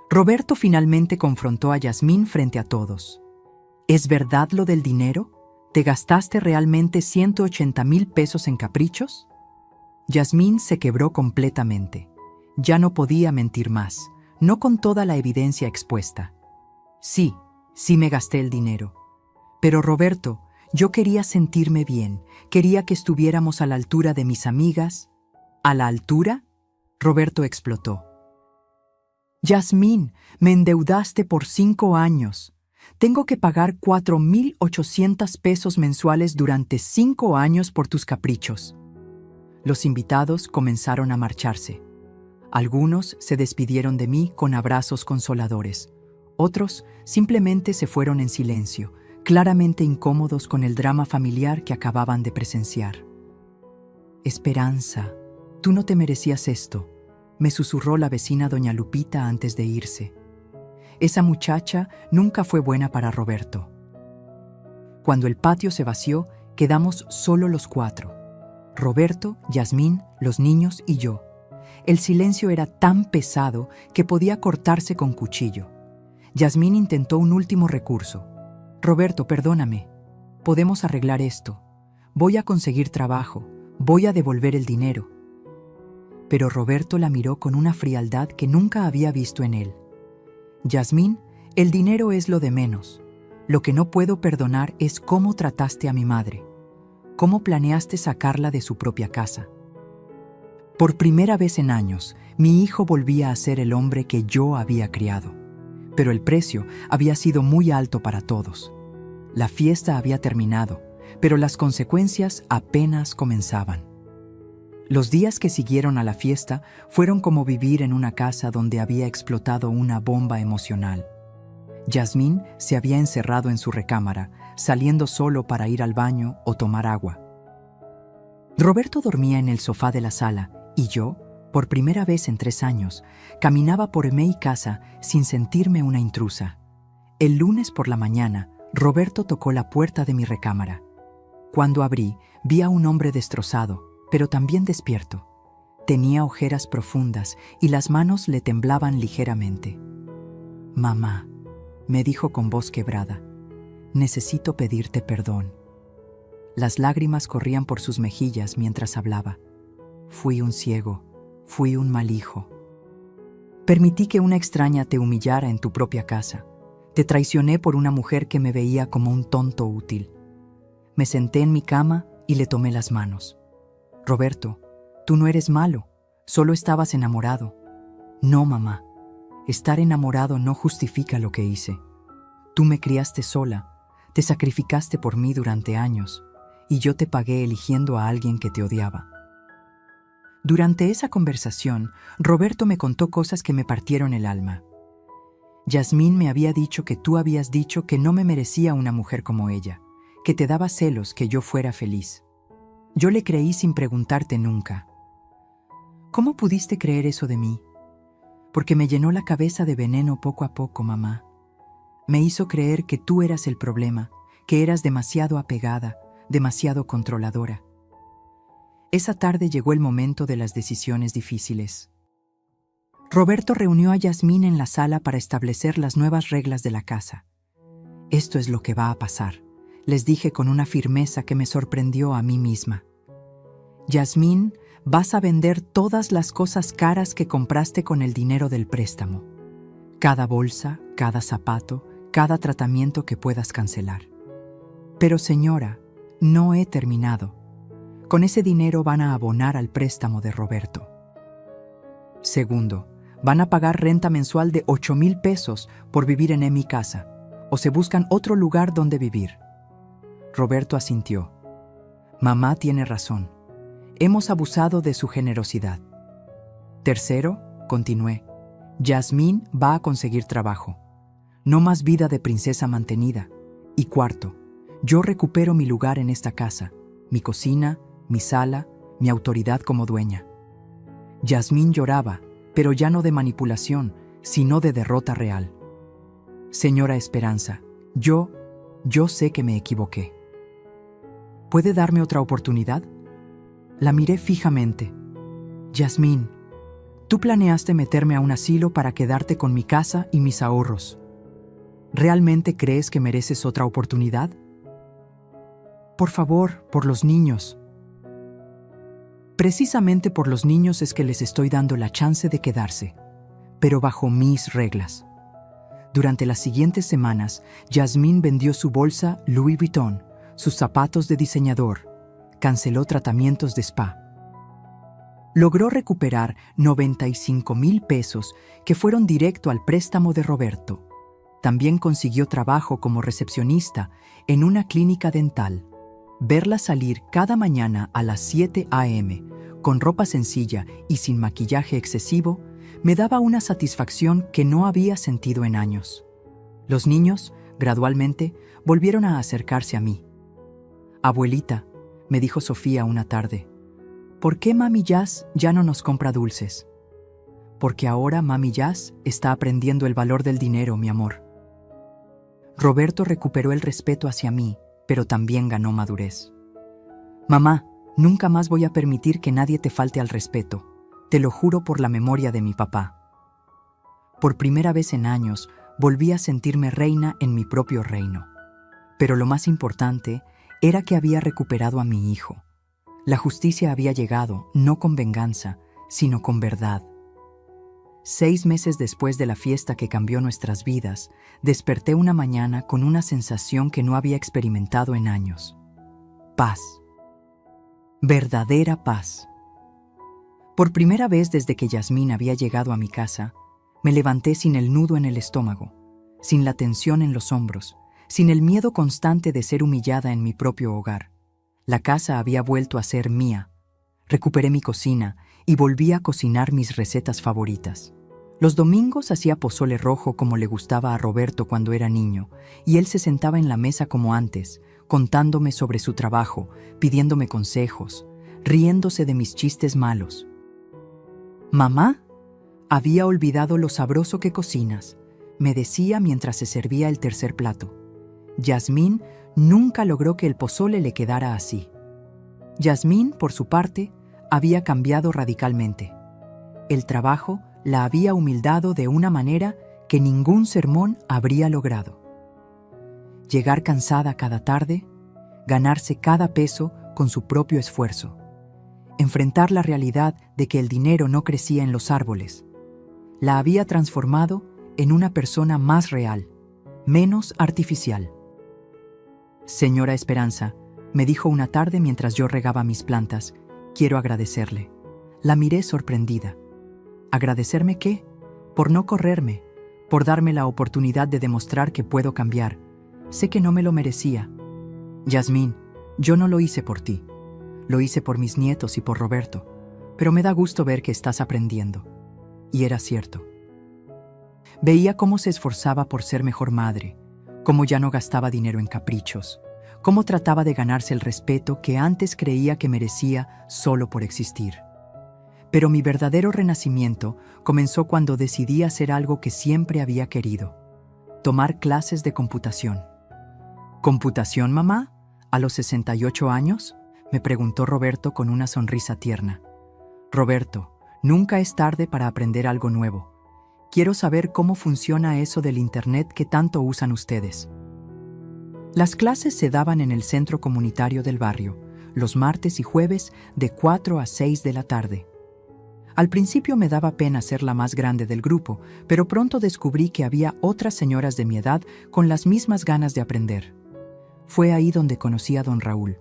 Roberto finalmente confrontó a Yasmín frente a todos. «¿Es verdad lo del dinero? ¿Te gastaste realmente 180,000 pesos en caprichos?». Yasmín se quebró completamente. Ya no podía mentir más, no con toda la evidencia expuesta. Sí me gasté el dinero. Pero Roberto, yo quería sentirme bien, quería que estuviéramos a la altura de mis amigas. ¿A la altura?, Roberto explotó. «Yasmín, me endeudaste por 5 años. Tengo que pagar 4,800 pesos mensuales durante 5 años por tus caprichos». Los invitados comenzaron a marcharse. Algunos se despidieron de mí con abrazos consoladores. Otros simplemente se fueron en silencio, claramente incómodos con el drama familiar que acababan de presenciar. «Esperanza, tú no te merecías esto», me susurró la vecina doña Lupita antes de irse. Esa muchacha nunca fue buena para Roberto. Cuando el patio se vació, quedamos solo los 4. Roberto, Yasmín, los niños y yo. El silencio era tan pesado que podía cortarse con cuchillo. Yasmín intentó un último recurso. «Roberto, perdóname. Podemos arreglar esto. Voy a conseguir trabajo. Voy a devolver el dinero». Pero Roberto la miró con una frialdad que nunca había visto en él. «Yasmín, el dinero es lo de menos. Lo que no puedo perdonar es cómo trataste a mi madre. Cómo planeaste sacarla de su propia casa». Por primera vez en años, mi hijo volvía a ser el hombre que yo había criado. Pero el precio había sido muy alto para todos. La fiesta había terminado, pero las consecuencias apenas comenzaban. Los días que siguieron a la fiesta fueron como vivir en una casa donde había explotado una bomba emocional. Yasmín se había encerrado en su recámara, saliendo solo para ir al baño o tomar agua. Roberto dormía en el sofá de la sala y yo, por primera vez en 3 años, caminaba por mi casa sin sentirme una intrusa. El lunes por la mañana, Roberto tocó la puerta de mi recámara. Cuando abrí, vi a un hombre destrozado, pero también despierto. Tenía ojeras profundas y las manos le temblaban ligeramente. «Mamá, me dijo con voz quebrada. Necesito pedirte perdón. Las lágrimas corrían por sus mejillas mientras hablaba. Fui un ciego, fui un mal hijo. Permití que una extraña te humillara en tu propia casa. Te traicioné por una mujer que me veía como un tonto útil. Me senté en mi cama y le tomé las manos. Roberto, tú no eres malo, solo estabas enamorado. No, mamá, estar enamorado no justifica lo que hice. Tú me criaste sola, te sacrificaste por mí durante años, y yo te pagué eligiendo a alguien que te odiaba. Durante esa conversación, Roberto me contó cosas que me partieron el alma. Yasmín me había dicho que tú habías dicho que no me merecía una mujer como ella, que te daba celos que yo fuera feliz. Yo le creí sin preguntarte nunca. ¿Cómo pudiste creer eso de mí? Porque me llenó la cabeza de veneno poco a poco, mamá. Me hizo creer que tú eras el problema, que eras demasiado apegada, demasiado controladora. Esa tarde llegó el momento de las decisiones difíciles. Roberto reunió a Yasmín en la sala para establecer las nuevas reglas de la casa. Esto es lo que va a pasar, les dije con una firmeza que me sorprendió a mí misma. Yasmín, vas a vender todas las cosas caras que compraste con el dinero del préstamo. Cada bolsa, cada zapato, cada tratamiento que puedas cancelar. Pero señora, no he terminado. Con ese dinero van a abonar al préstamo de Roberto. Segundo, van a pagar renta mensual de 8,000 pesos por vivir en mi casa, o se buscan otro lugar donde vivir. Roberto asintió. Mamá tiene razón. Hemos abusado de su generosidad. Tercero, continué, Yasmín va a conseguir trabajo. No más vida de princesa mantenida. Y cuarto, yo recupero mi lugar en esta casa, mi cocina, mi sala, mi autoridad como dueña. Yasmín lloraba, pero ya no de manipulación, sino de derrota real. Señora Esperanza, yo sé que me equivoqué. ¿Puede darme otra oportunidad? La miré fijamente. Yasmín, tú planeaste meterme a un asilo para quedarte con mi casa y mis ahorros. ¿Realmente crees que mereces otra oportunidad? Por favor, por los niños. Precisamente por los niños es que les estoy dando la chance de quedarse, pero bajo mis reglas. Durante las siguientes semanas, Yasmín vendió su bolsa Louis Vuitton, sus zapatos de diseñador, canceló tratamientos de spa. Logró recuperar 95,000 pesos que fueron directo al préstamo de Roberto. También consiguió trabajo como recepcionista en una clínica dental. Verla salir cada mañana a las 7 a.m., con ropa sencilla y sin maquillaje excesivo, me daba una satisfacción que no había sentido en años. Los niños, gradualmente, volvieron a acercarse a mí. Abuelita, me dijo Sofía una tarde, ¿por qué Mami Jazz ya no nos compra dulces? Porque ahora Mami Jazz está aprendiendo el valor del dinero, mi amor. Roberto recuperó el respeto hacia mí, pero también ganó madurez. Mamá, nunca más voy a permitir que nadie te falte al respeto. Te lo juro por la memoria de mi papá. Por primera vez en años, volví a sentirme reina en mi propio reino. Pero lo más importante era que había recuperado a mi hijo. La justicia había llegado, no con venganza, sino con verdad. 6 meses después de la fiesta que cambió nuestras vidas, desperté una mañana con una sensación que no había experimentado en años. Paz. Verdadera paz. Por primera vez desde que Yasmín había llegado a mi casa, me levanté sin el nudo en el estómago, sin la tensión en los hombros, sin el miedo constante de ser humillada en mi propio hogar. La casa había vuelto a ser mía. Recuperé mi cocina y volví a cocinar mis recetas favoritas. Los domingos hacía pozole rojo como le gustaba a Roberto cuando era niño, y él se sentaba en la mesa como antes, contándome sobre su trabajo, pidiéndome consejos, riéndose de mis chistes malos. «Mamá, había olvidado lo sabroso que cocinas», me decía mientras se servía el tercer plato. Yasmín nunca logró que el pozole le quedara así. Yasmín, por su parte, había cambiado radicalmente. El trabajo la había humildado de una manera que que ningún sermón habría logrado. Llegar cansada cada tarde, ganarse cada peso con su propio esfuerzo, enfrentar la realidad de que el dinero no crecía en los árboles, la había transformado en una persona más real, menos artificial. Señora Esperanza, me dijo una tarde mientras yo regaba mis plantas, quiero agradecerle. La miré sorprendida. ¿Agradecerme qué? Por no correrme, por darme la oportunidad de demostrar que puedo cambiar. Sé que no me lo merecía. Yasmín, yo no lo hice por ti. Lo hice por mis nietos y por Roberto, pero me da gusto ver que estás aprendiendo. Y era cierto. Veía cómo se esforzaba por ser mejor madre, cómo ya no gastaba dinero en caprichos, cómo trataba de ganarse el respeto que antes creía que merecía solo por existir. Pero mi verdadero renacimiento comenzó cuando decidí hacer algo que siempre había querido: tomar clases de computación. ¿Computación, mamá? ¿A los 68 años? Me preguntó Roberto con una sonrisa tierna. Roberto, nunca es tarde para aprender algo nuevo. Quiero saber cómo funciona eso del Internet que tanto usan ustedes. Las clases se daban en el centro comunitario del barrio, los martes y jueves de 4 a 6 de la tarde. Al principio me daba pena ser la más grande del grupo, pero pronto descubrí que había otras señoras de mi edad con las mismas ganas de aprender. Fue ahí donde conocí a don Raúl.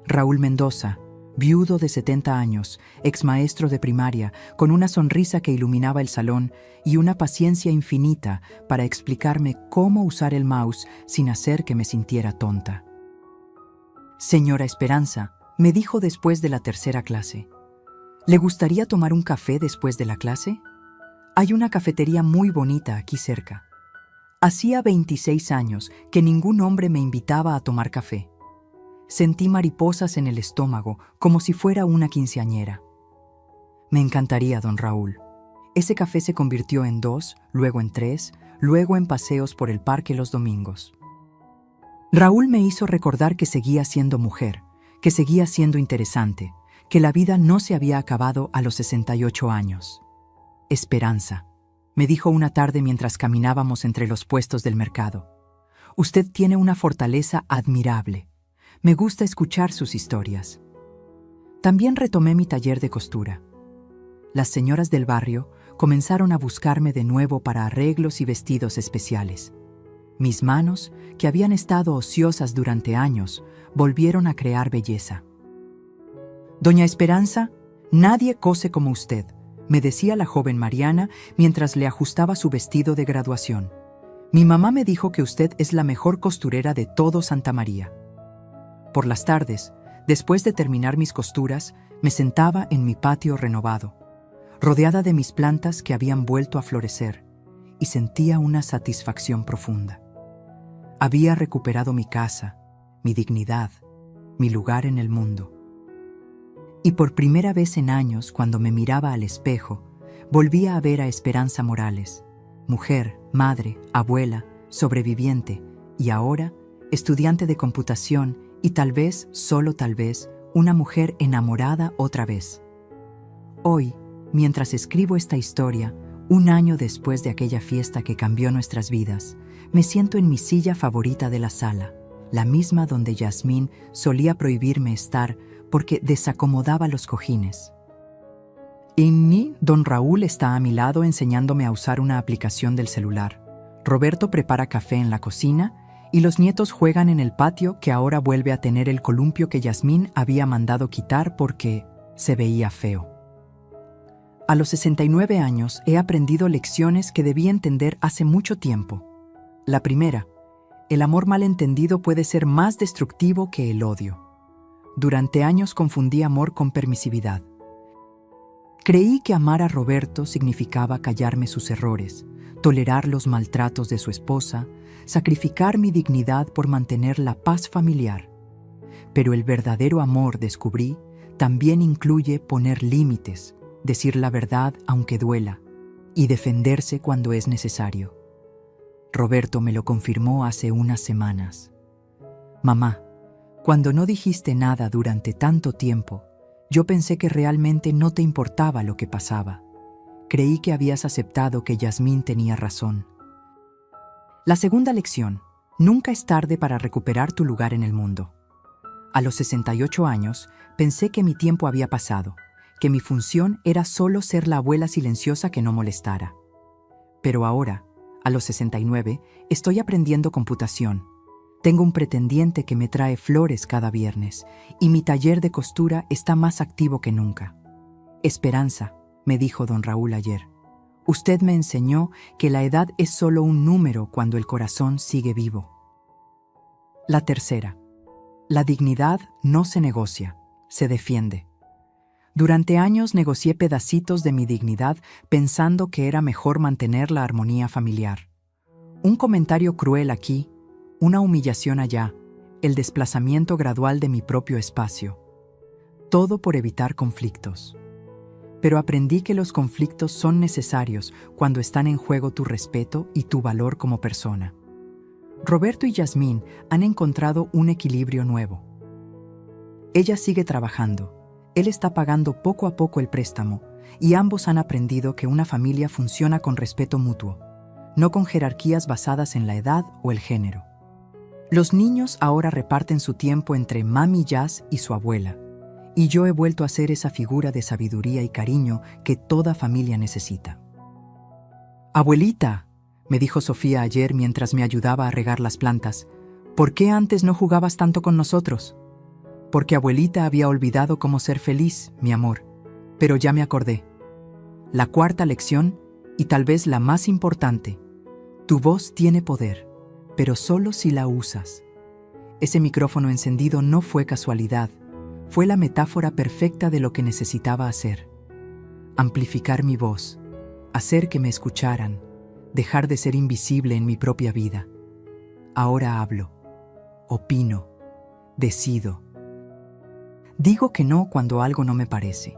Raúl Mendoza, viudo de 70 años, exmaestro de primaria, con una sonrisa que iluminaba el salón y una paciencia infinita para explicarme cómo usar el mouse sin hacer que me sintiera tonta. Señora Esperanza, me dijo después de la tercera clase, ¿le gustaría tomar un café después de la clase? Hay una cafetería muy bonita aquí cerca. Hacía 26 años que ningún hombre me invitaba a tomar café. Sentí mariposas en el estómago, como si fuera una quinceañera. Me encantaría, don Raúl. Ese café se convirtió en 2, luego en 3, luego en paseos por el parque los domingos. Raúl me hizo recordar que seguía siendo mujer, que seguía siendo interesante, que la vida no se había acabado a los 68 años. Esperanza, me dijo una tarde mientras caminábamos entre los puestos del mercado. Usted tiene una fortaleza admirable. Me gusta escuchar sus historias. También retomé mi taller de costura. Las señoras del barrio comenzaron a buscarme de nuevo para arreglos y vestidos especiales. Mis manos, que habían estado ociosas durante años, volvieron a crear belleza. Doña Esperanza, nadie cose como usted, me decía la joven Mariana mientras le ajustaba su vestido de graduación. Mi mamá me dijo que usted es la mejor costurera de todo Santa María. Por las tardes, después de terminar mis costuras, me sentaba en mi patio renovado, rodeada de mis plantas que habían vuelto a florecer, y sentía una satisfacción profunda. Había recuperado mi casa, mi dignidad, mi lugar en el mundo. Y por primera vez en años, cuando me miraba al espejo, volvía a ver a Esperanza Morales, mujer, madre, abuela, sobreviviente y ahora estudiante de computación y tal vez, solo tal vez, una mujer enamorada otra vez. Hoy, mientras escribo esta historia, un año después de aquella fiesta que cambió nuestras vidas, me siento en mi silla favorita de la sala, la misma donde Yasmín solía prohibirme estar porque desacomodaba los cojines. Don Raúl está a mi lado enseñándome a usar una aplicación del celular. Roberto prepara café en la cocina y los nietos juegan en el patio, que ahora vuelve a tener el columpio que Yasmín había mandado quitar porque se veía feo. A los 69 años he aprendido lecciones que debí entender hace mucho tiempo. La primera, el amor malentendido puede ser más destructivo que el odio. Durante años confundí amor con permisividad. Creí que amar a Roberto significaba callarme sus errores, tolerar los maltratos de su esposa, sacrificar mi dignidad por mantener la paz familiar. Pero el verdadero amor, descubrí, también incluye poner límites, decir la verdad aunque duela, y defenderse cuando es necesario. Roberto me lo confirmó hace unas semanas. Mamá, cuando no dijiste nada durante tanto tiempo, yo pensé que realmente no te importaba lo que pasaba. Creí que habías aceptado que Yasmín tenía razón. La segunda lección: nunca es tarde para recuperar tu lugar en el mundo. A los 68 años, pensé que mi tiempo había pasado, que mi función era solo ser la abuela silenciosa que no molestara. Pero ahora, a los 69, estoy aprendiendo computación. Tengo un pretendiente que me trae flores cada viernes y mi taller de costura está más activo que nunca. Esperanza, me dijo don Raúl ayer. Usted me enseñó que la edad es solo un número cuando el corazón sigue vivo. La tercera: la dignidad no se negocia, se defiende. Durante años negocié pedacitos de mi dignidad pensando que era mejor mantener la armonía familiar. Un comentario cruel aquí, una humillación allá, el desplazamiento gradual de mi propio espacio. Todo por evitar conflictos. Pero aprendí que los conflictos son necesarios cuando están en juego tu respeto y tu valor como persona. Roberto y Yasmín han encontrado un equilibrio nuevo. Ella sigue trabajando, él está pagando poco a poco el préstamo y ambos han aprendido que una familia funciona con respeto mutuo, no con jerarquías basadas en la edad o el género. Los niños ahora reparten su tiempo entre Mami Jazz y su abuela, y yo he vuelto a ser esa figura de sabiduría y cariño que toda familia necesita. «Abuelita», me dijo Sofía ayer mientras me ayudaba a regar las plantas, «¿por qué antes no jugabas tanto con nosotros?» «Porque abuelita había olvidado cómo ser feliz, mi amor, pero ya me acordé. La cuarta lección, y tal vez la más importante: tu voz tiene poder, pero solo si la usas». Ese micrófono encendido no fue casualidad, fue la metáfora perfecta de lo que necesitaba hacer. Amplificar mi voz, hacer que me escucharan, dejar de ser invisible en mi propia vida. Ahora hablo, opino, decido. Digo que no cuando algo no me parece.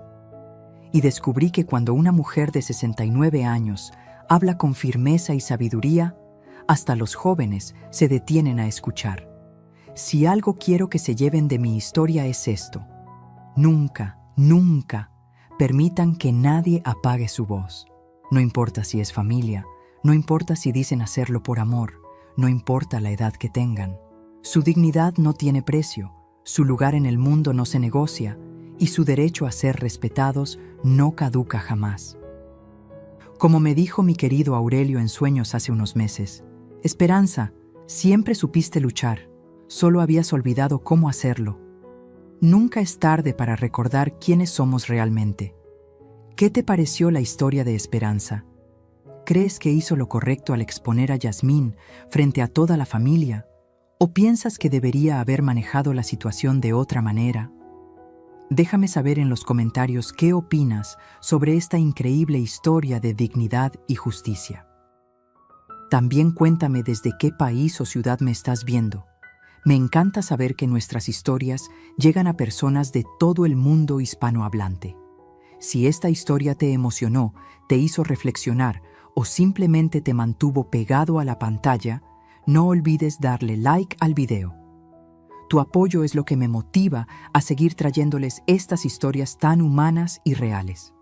Y descubrí que cuando una mujer de 69 años habla con firmeza y sabiduría, hasta los jóvenes se detienen a escuchar. Si algo quiero que se lleven de mi historia es esto: nunca, nunca permitan que nadie apague su voz. No importa si es familia, no importa si dicen hacerlo por amor, no importa la edad que tengan. Su dignidad no tiene precio, su lugar en el mundo no se negocia y su derecho a ser respetados no caduca jamás. Como me dijo mi querido Aurelio en sueños hace unos meses: Esperanza, siempre supiste luchar, solo habías olvidado cómo hacerlo. Nunca es tarde para recordar quiénes somos realmente. ¿Qué te pareció la historia de Esperanza? ¿Crees que hizo lo correcto al exponer a Yasmín frente a toda la familia? ¿O piensas que debería haber manejado la situación de otra manera? Déjame saber en los comentarios qué opinas sobre esta increíble historia de dignidad y justicia. También cuéntame desde qué país o ciudad me estás viendo. Me encanta saber que nuestras historias llegan a personas de todo el mundo hispanohablante. Si esta historia te emocionó, te hizo reflexionar o simplemente te mantuvo pegado a la pantalla, no olvides darle like al video. Tu apoyo es lo que me motiva a seguir trayéndoles estas historias tan humanas y reales.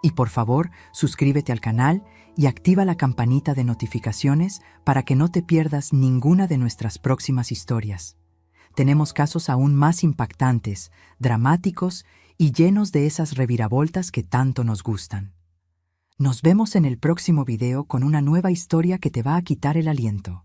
Y por favor, suscríbete al canal y activa la campanita de notificaciones para que no te pierdas ninguna de nuestras próximas historias. Tenemos casos aún más impactantes, dramáticos y llenos de esas reviravoltas que tanto nos gustan. Nos vemos en el próximo video con una nueva historia que te va a quitar el aliento.